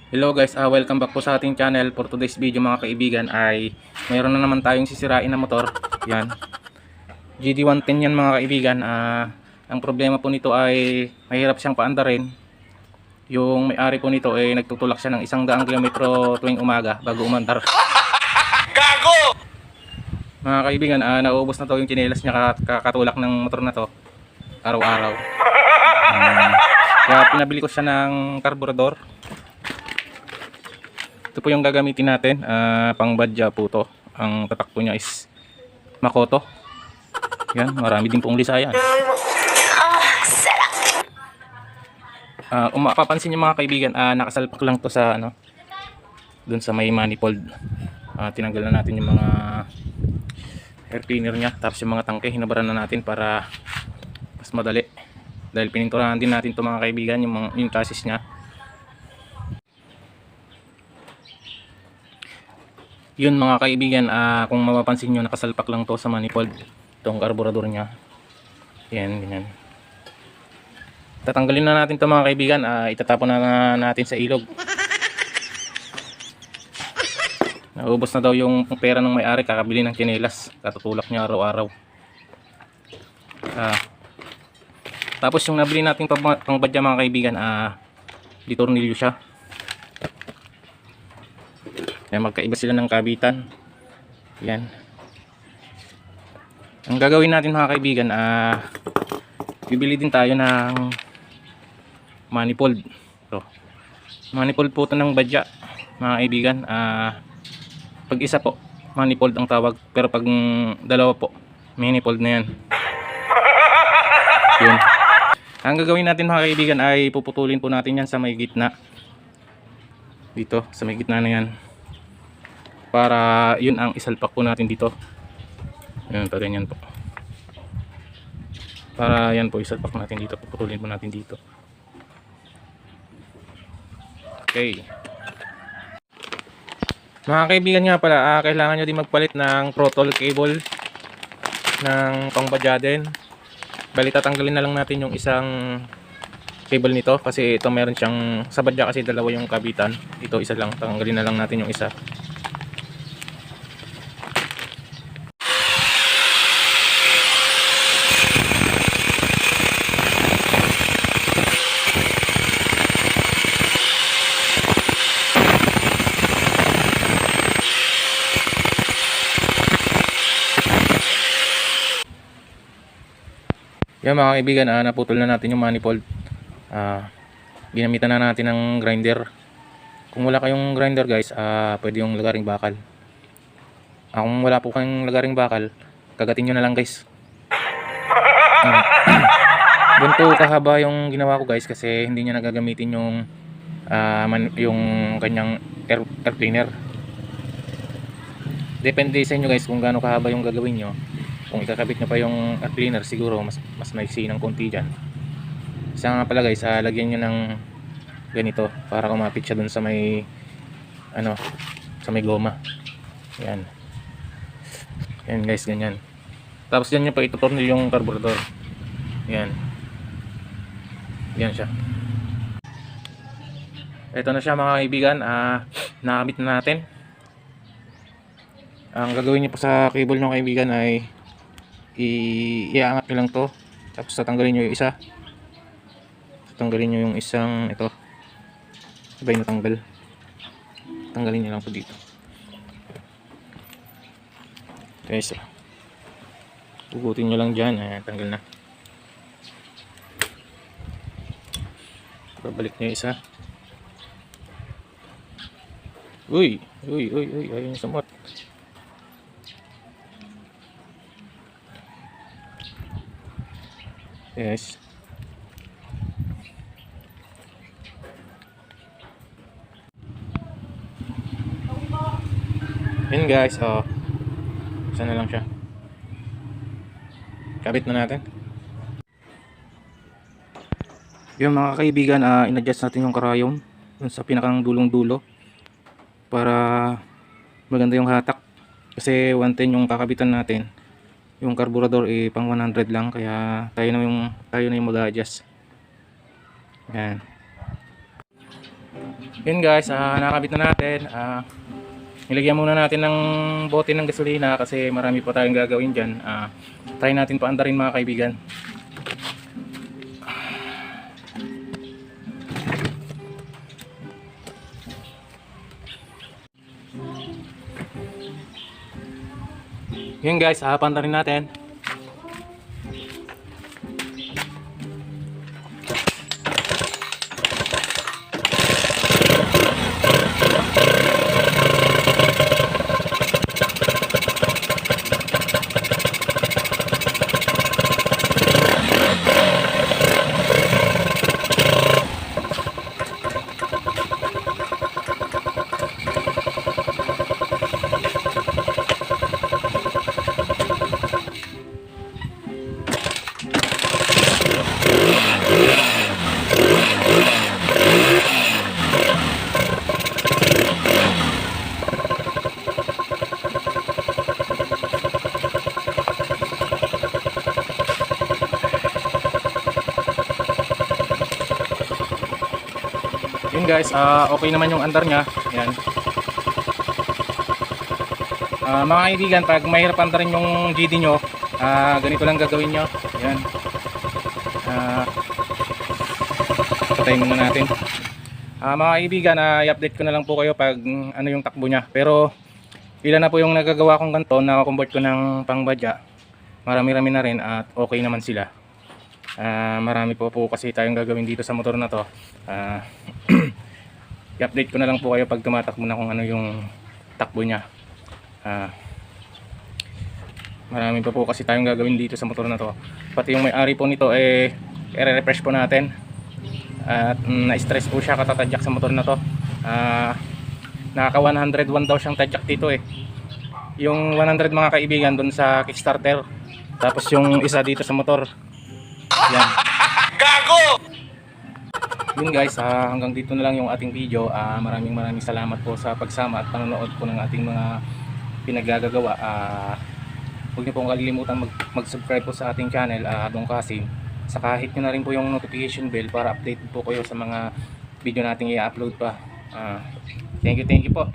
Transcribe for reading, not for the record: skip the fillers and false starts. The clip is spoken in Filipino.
Hello guys, welcome back po sa ating channel. For today's video mga kaibigan ay mayroon na naman tayong sisirain na motor. Yan, GD110 yan mga kaibigan. Ang problema po nito ay mahirap siyang paandarin. Yung may-ari po nito ay nagtutulak siya ng 100 kilometro tuwing umaga bago umandar. Gago! Mga kaibigan, nauubos na to yung tsinelas niya kakatulak ng motor na to araw-araw. Kaya pinabili ko siya ng karburador. Ito po yung gagamitin natin, pang badya po to. Ang tatak po niya is Makoto. Yan, marami din pong lisaya. Kung mapapansin niyo mga kaibigan, nakasalpak lang to sa ano, dun sa may manifold. Tinanggal na natin yung mga air cleaner niya, tapos yung mga tangke hinabaran na natin para mas madali. Dahil pininturahan din natin to mga kaibigan, yung chassis niya. Yun mga kaibigan, kung mapapansin nyo, nakasalpak lang to sa manifold itong karburador nya. Yan, ganyan. Tatanggalin na natin to mga kaibigan. Itatapon na natin sa ilog. Naubos na daw yung pera ng may-ari, kakabili ng tsinelas, katutulak niya araw-araw. Tapos yung nabili natin pangbadya mga kaibigan, di tornilyo siya. Yan, magkaiba sila ng kabitan. Yan. Ang gagawin natin mga kaibigan, bibili din tayo ng manifold. Ito. Manifold po ito ng badya mga kaibigan. Pag isa po, manifold ang tawag. Pero pag dalawa po, manifold na yan. Yun. Ang gagawin natin mga kaibigan ay puputulin po natin yan sa may gitna. Dito, sa may gitna na yan. Para yun ang isalpak po natin dito. Ayan, pa ganyan po. Para yan po isalpak natin dito. Puputulin po natin dito. Okay. Mga kaibigan nga pala, kailangan nyo din magpalit ng throttle cable ng pangbadya din. Bali, tatanggalin na lang natin yung isang cable nito. Kasi ito meron siyang, sa badya kasi dalawa yung kabitan. Ito isa lang, tanggalin na lang natin yung isa. Yan mga kaibigan, naputol na natin yung manifold. Ginamitan na natin ng grinder. Kung wala kayong grinder guys, pwede yung lagaring bakal. Kung wala po kayong lagaring bakal, kagatin nyo na lang guys. Ganito kahaba yung ginawa ko guys, kasi hindi nyo nagagamitin yung kanyang air cleaner. Depende sa inyo guys kung gaano kahaba yung gagawin nyo. Kung ikakabit nyo pa yung air cleaner, siguro mas maiksi ng konti dyan. Isa nga pala guys, lagyan nyo ng ganito para kumapit siya dun sa may sa may goma. Yan. Yan guys, ganyan. Tapos dyan nyo pa itutornil yung carburetor. Yan. Yan siya. Ito na siya mga kaibigan. Nakabit na natin. Ang gagawin nyo po sa cable nyo kaibigan ay iaangat nyo lang to, tapos tatanggalin nyo yung isa. Tatanggalin nyo yung isang ito, sabay natanggal. Tanggalin nyo lang po dito. Okay, so pugutin nyo lang dyan. Tanggal na. Babalik nyo yung isa. Uy, ayun yung samot. Yes. Yun guys, sana lang siya. Kabit na natin. Yung mga kaibigan, in-adjust natin yung karayom dun sa pinakang dulong-dulo para maganda yung hatak. Kasi 110 yung kakabitan natin. Yung carburetor pang 100 lang, kaya tayo na yung mag-adjust. Yan. Yun guys, nakabit na natin. Nilagyan muna natin ng bote ng gasolina kasi marami pa tayong gagawin dyan. Try natin paandarin mga kaibigan. Yun guys, paandarin natin. Yun guys, okay naman yung andar nya. Yan. Mga kaibigan, pag mahirap andarin yung GD nyo, ganito lang gagawin nyo. Yan. Patayin muna natin. Mga kaibigan, i-update ko na lang po kayo pag ano yung takbo nya. Pero ilan na po yung nagagawa kong ganito na convert ko ng pangbadya. Marami-rami na rin at okay naman sila. Marami po kasi tayong gagawin dito sa motor na to. I-update ko na lang po kayo pag tumatakbo na kung ano yung takbo nya. Marami pa po kasi tayong gagawin dito sa motor na to. Pati yung may-ari po nito i-refresh po natin. At na-stress po siya katatadyak sa motor na to. Nakaka 101 daw siyang tadyak dito Yung 100 mga kaibigan doon sa Kickstarter. Tapos yung isa dito sa motor. Yan. Gago! Yun guys, hanggang dito na lang yung ating video. Maraming salamat po sa pagsama at panonood po ng ating mga pinaggagawa. Huwag niyo pong kalilimutan mag-subscribe po sa ating channel, Dong Kasim. Saka hit nyo na rin po yung notification bell para update po kayo sa mga video nating i-upload pa. Thank you po.